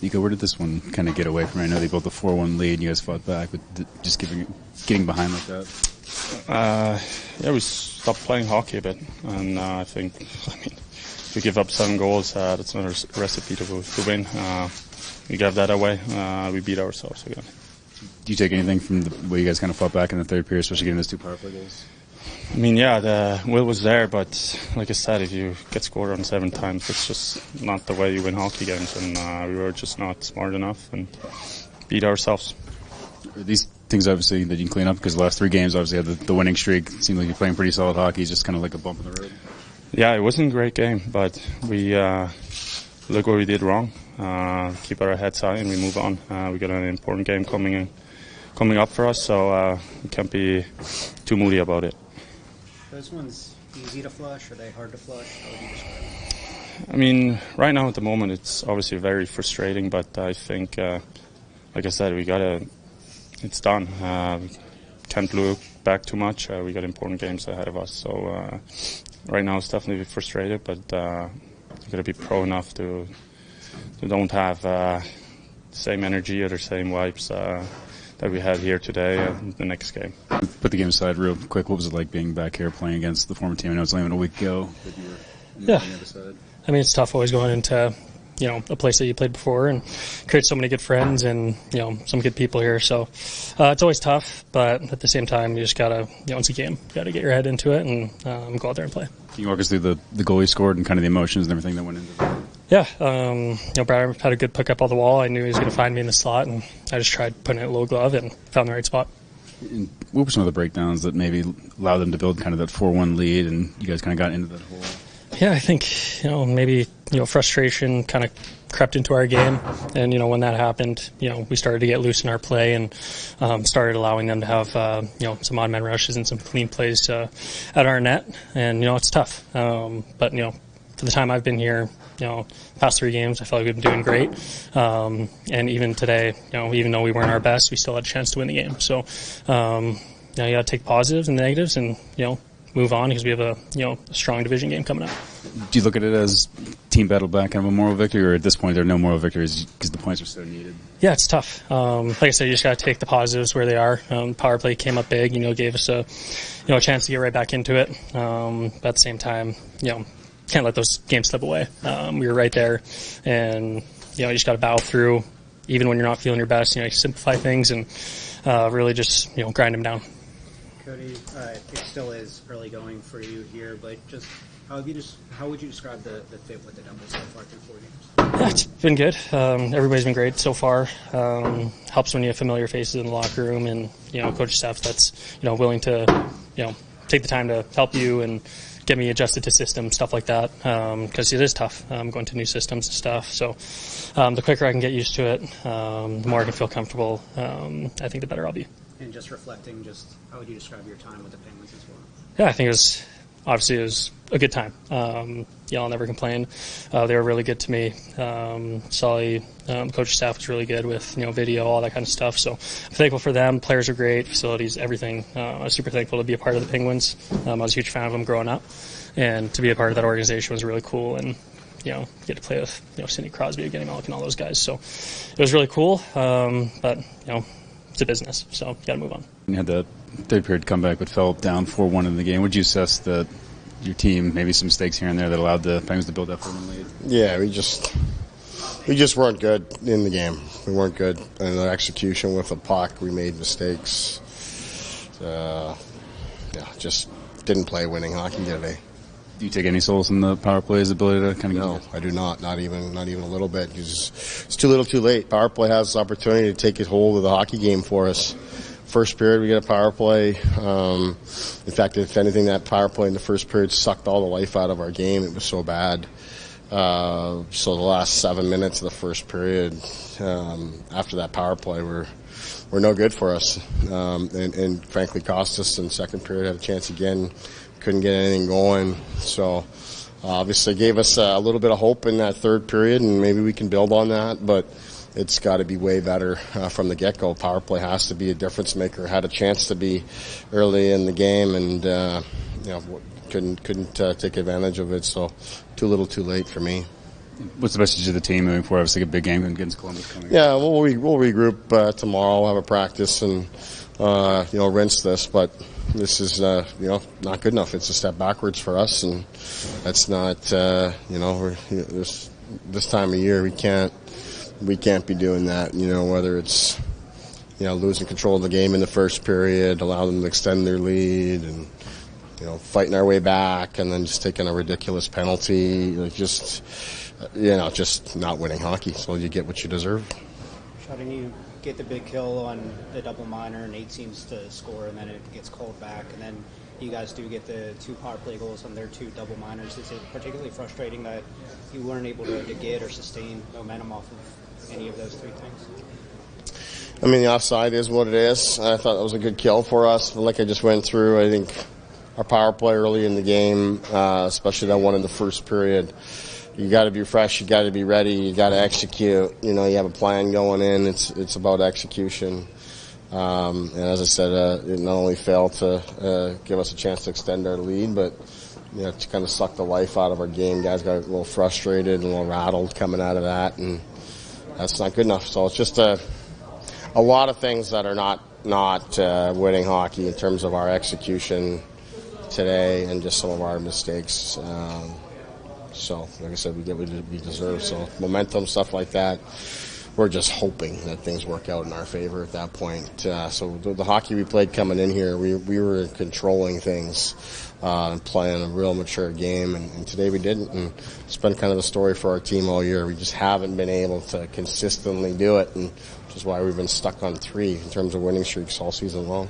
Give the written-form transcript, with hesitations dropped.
Nico, where did this one kind of get away from? I know they built a 4-1 lead and you guys fought back, but just getting behind like that? Yeah, we stopped playing hockey a bit, and I mean, if we give up 7 goals, that's not a recipe to win. We gave that away. We beat ourselves again. Do you take anything from the way you guys kind of fought back in the third period, especially getting those 2 power play goals? I mean, yeah, the will was there, but like I said, if you get scored on 7 times, it's just not the way you win hockey games, and we were just not smart enough and beat ourselves. Are these things obviously that you can clean up, because the last 3 games obviously had the winning streak? It seemed like you're playing pretty solid hockey, just kind of like a bump in the road. Yeah, it wasn't a great game, but we look what we did wrong. Keep our heads high and we move on. We got an important game coming up for us, so we can't be too moody about it. Those ones easy to flush? Are they hard to flush? How would you describe them? I mean, right now at the moment it's obviously very frustrating, but I think, like I said, it's done. We can't look back too much. We got important games ahead of us, so right now it's definitely frustrated, but you got to be pro enough to don't have the same energy or the same vibes that we had here today and the next game. Put the game aside real quick. What was it like being back here playing against the former team? I know it's only been a week ago that you were on the other side. I mean, it's tough always going into a place that you played before and create so many good friends and some good people here. So it's always tough, but at the same time, you just gotta it's a game. You gotta get your head into it and go out there and play. Can you walk us through the goal you scored and kind of the emotions and everything that went into that? Yeah, Brian had a good pick up on the wall. I knew he was going to find me in the slot, and I just tried putting it low glove and found the right spot. And what were some of the breakdowns that maybe allowed them to build kind of that 4-1 lead, and you guys kind of got into that hole? Yeah, I think maybe frustration kind of crept into our game, and when that happened, we started to get loose in our play and started allowing them to have some odd man rushes and some clean plays at our net, and it's tough. But for the time I've been here, past 3 games, I feel like we've been doing great. And even today, even though we weren't our best, we still had a chance to win the game. So, you got to take positives and negatives and, move on, because we have a strong division game coming up. Do you look at it as team battle back, kind of a moral victory, or at this point there are no moral victories because the points are so needed? Yeah, it's tough. Like I said, you just got to take the positives where they are. Power play came up big, gave us a chance to get right back into it. But at the same time, can't let those games slip away. We were right there, and you just got to battle through, even when you're not feeling your best. You simplify things and really just grind them down. Cody, it still is early going for you here, but just how would you describe the fit with the Devils so far through 4 games? Yeah, it's been good. Everybody's been great so far. Helps when you have familiar faces in the locker room and coach staff that's willing to take the time to help you and get me adjusted to systems, stuff like that, because it is tough going to new systems and stuff. So the quicker I can get used to it, the more I can feel comfortable, I think the better I'll be. And just reflecting, how would you describe your time with the Penguins as well? Yeah, I think it was a good time. I'll never complain. They were really good to me. Sully, coach staff was really good with video, all that kind of stuff. So I'm thankful for them. Players are great, facilities, everything. I was super thankful to be a part of the Penguins. I was a huge fan of them growing up, and to be a part of that organization was really cool. And get to play with Sidney Crosby, Getting Malkin, and all those guys. So it was really cool. But it's a business, so you got to move on. You had the third period comeback, but fell down 4-1 in the game. Would you assess that your team, maybe some mistakes here and there that allowed the Penguins to build that 4-1 lead? Yeah, we just weren't good in the game. We weren't good in the execution with the puck. We made mistakes. Just didn't play winning hockey today. Do you take any solace in the power play's ability to kind of? No, I do not. Not even a little bit. It's too little, too late. Power play has the opportunity to take hold of the hockey game for us. First period, we get a power play. In fact, if anything, that power play in the first period sucked all the life out of our game. It was so bad. So the last 7 minutes of the first period, after that power play, were no good for us, and frankly cost us. In the second period, had a chance again. Couldn't get anything going, so obviously gave us a little bit of hope in that third period, and maybe we can build on that, but it's got to be way better from the get-go. Power play has to be a difference maker. Had a chance to be early in the game, and couldn't take advantage of it, so too little too late for me. What's the message to the team moving forward? Obviously, a big game against Columbus coming. Yeah, we'll regroup tomorrow. We'll have a practice and rinse this. But this is not good enough. It's a step backwards for us, and that's not this time of year we can't be doing that. Whether it's losing control of the game in the first period, allow them to extend their lead, and fighting our way back, and then just taking a ridiculous penalty, just not winning hockey. So you get what you deserve. Shouldn't you get the big kill on the double minor, and Nate seems to score, and then it gets called back, and then you guys do get the 2 power play goals on their 2 double minors. Is it particularly frustrating that you weren't able to get or sustain momentum off of any of those 3 things? I mean, the offside is what it is. I thought that was a good kill for us. Like I just went through, I think our power play early in the game, especially that one in the first period, you got to be fresh, you got to be ready, you got to execute. You have a plan going in. It's about execution. And as I said, it not only failed to give us a chance to extend our lead, but to kind of suck the life out of our game. Guys got a little frustrated and a little rattled coming out of that, and that's not good enough. So it's just a lot of things that are not winning hockey in terms of our execution today, and just some of our mistakes. So, like I said, we get what we deserve. So, momentum, stuff like that. We're just hoping that things work out in our favor at that point. So, the hockey we played coming in here, we were controlling things and playing a real mature game. And today we didn't. And it's been kind of the story for our team all year. We just haven't been able to consistently do it, and which is why we've been stuck on 3 in terms of winning streaks all season long.